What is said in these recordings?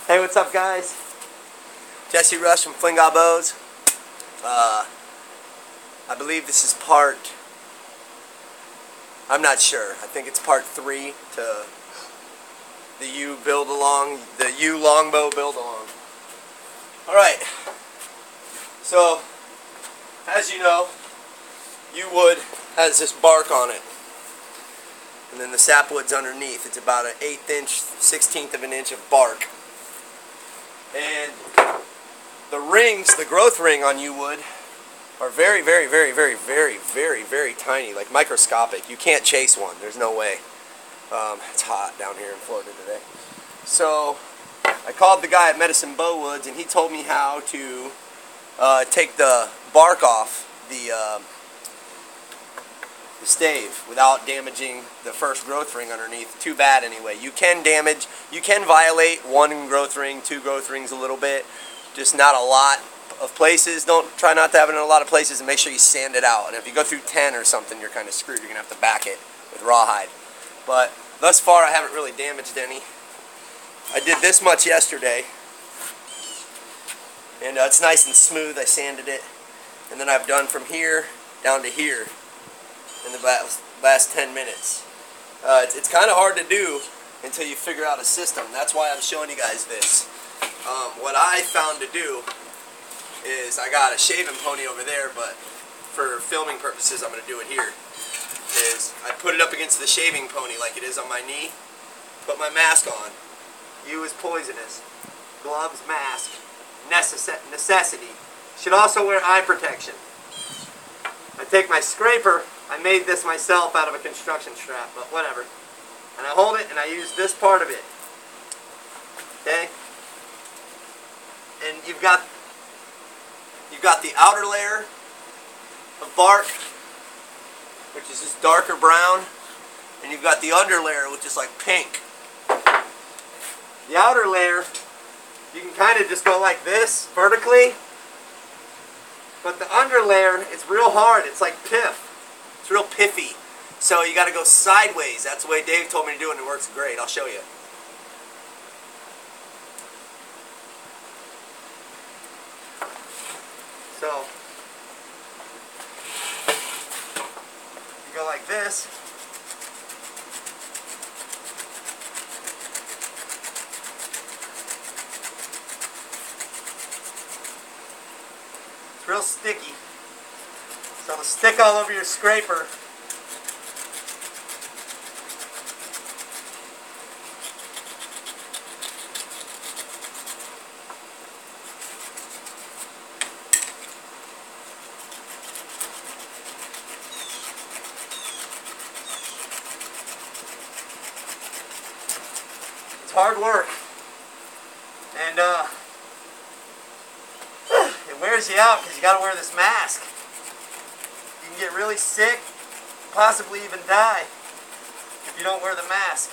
Hey, what's up, guys? Jesse Rush from Flinga Bows. I believe this is part, I'm not sure. I think it's part 3 to the U longbow build along. Alright, so as you know, U wood has this bark on it, and then the sapwood's underneath. It's about an 1/8 inch, 1/16 of an inch of bark. And the rings, the growth ring on U wood, are very, very, very, very, very, very, very tiny, like microscopic. You can't chase one. There's no way. It's hot down here in Florida today. So I called the guy at Medicine Bow Woods, and he told me how to take the bark off the stave without damaging the first growth ring underneath. Too bad anyway. You can violate 1 growth ring, 2 growth rings a little bit, just not a lot of places. Try not to have it in a lot of places, and make sure you sand it out. And if you go through 10 or something, you're kind of screwed. You're gonna have to back it with rawhide. But thus far, I haven't really damaged any. I did this much yesterday, and it's nice and smooth. I sanded it, and then I've done from here down to here in the last 10 minutes. It's kind of hard to do until you figure out a system. That's why I'm showing you guys this. What I found to do is, I got a shaving pony over there, but for filming purposes I'm going to do it here. Is I put it up against the shaving pony like it is on my knee, put my mask on. U is poisonous. Gloves, mask, necessity. Should also wear eye protection. I take my scraper. I made this myself out of a construction strap, but whatever. And I hold it, and I use this part of it. Okay? And you've got the outer layer of bark, which is just darker brown, and you've got the under layer, which is like pink. The outer layer, you can kind of just go like this, vertically, but the under layer, it's real hard. It's like piff. It's real piffy. So you got to go sideways. That's the way Dave told me to do it, and it works great. I'll show you. So you go like this. It's real sticky. So it'll stick all over your scraper. It's hard work, and it wears you out because you got to wear this mask. You can get really sick, possibly even die, if you don't wear the mask.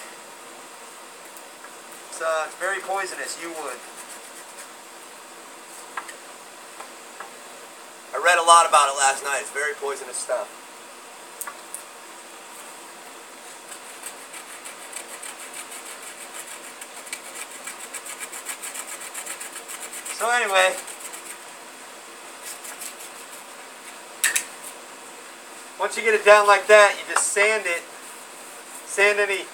It's very poisonous, U wood. I read a lot about it last night. It's very poisonous stuff. So anyway, once you get it down like that, you just sand it, sand any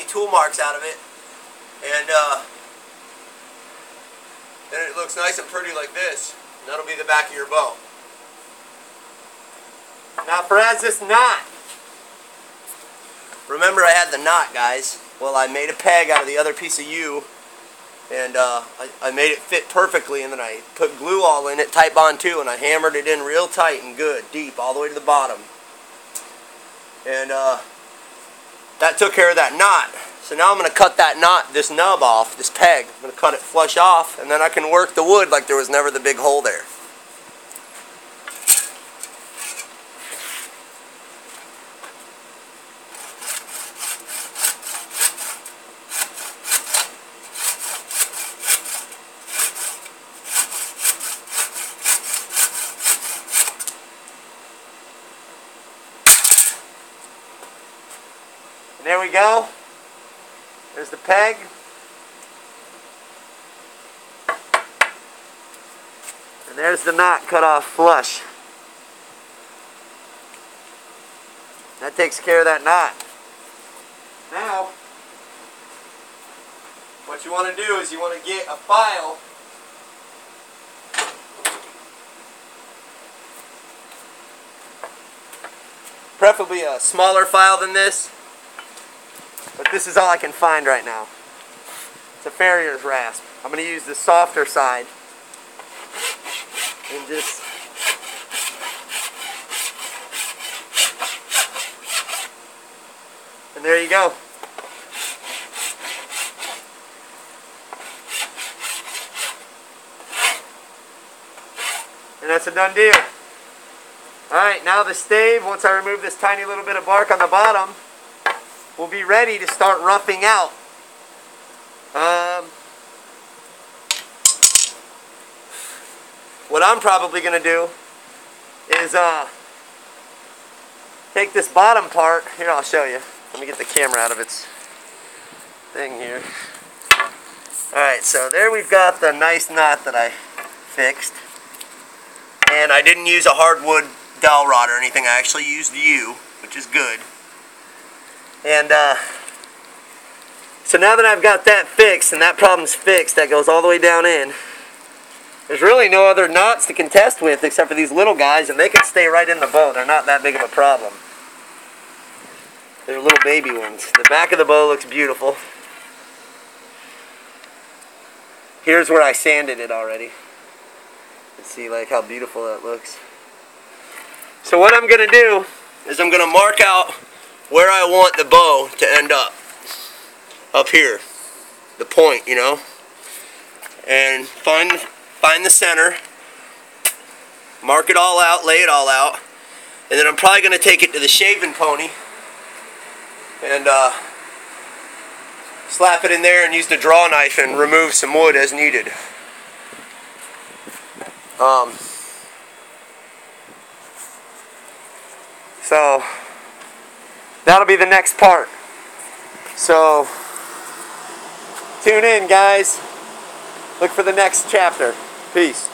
tool marks out of it, and then it looks nice and pretty like this. And that'll be the back of your bow. Now for this knot. Remember, I had the knot, guys. Well, I made a peg out of the other piece of U, and I made it fit perfectly, and then I put glue all in it, tight bond too, and I hammered it in real tight and good, deep, all the way to the bottom. And that took care of that knot. So now I'm going to cut that knot, this nub off, this peg. I'm going to cut it flush off, and then I can work the wood like there was never the big hole there. And there we go. There's the peg. And there's the knot cut off flush. That takes care of that knot. Now, what you want to do is you want to get a file. Preferably a smaller file than this, but this is all I can find right now. It's a farrier's rasp. I'm going to use the softer side and just and there you go. And that's a done deal. Alright, now the stave, once I remove this tiny little bit of bark on the bottom, will be ready to start roughing out. What I'm probably going to do is take this bottom part. Here, I'll show you. Let me get the camera out of its thing here. Alright, so there we've got the nice knot that I fixed. And I didn't use a hardwood dowel rod or anything. I actually used U, which is good. And so now that I've got that fixed and that problem's fixed, that goes all the way down in, there's really no other knots to contest with except for these little guys, and they can stay right in the bow. They're not that big of a problem. They're little baby ones. The back of the bow looks beautiful. Here's where I sanded it already. Let's see like how beautiful that looks. So what I'm going to do is I'm going to mark out where I want the bow to end up here, the point, you know, and find the center, mark it all out, lay it all out, and then I'm probably going to take it to the shaving pony and slap it in there and use the draw knife and remove some wood as needed. So that'll be the next part. So tune in, guys. Look for the next chapter. Peace.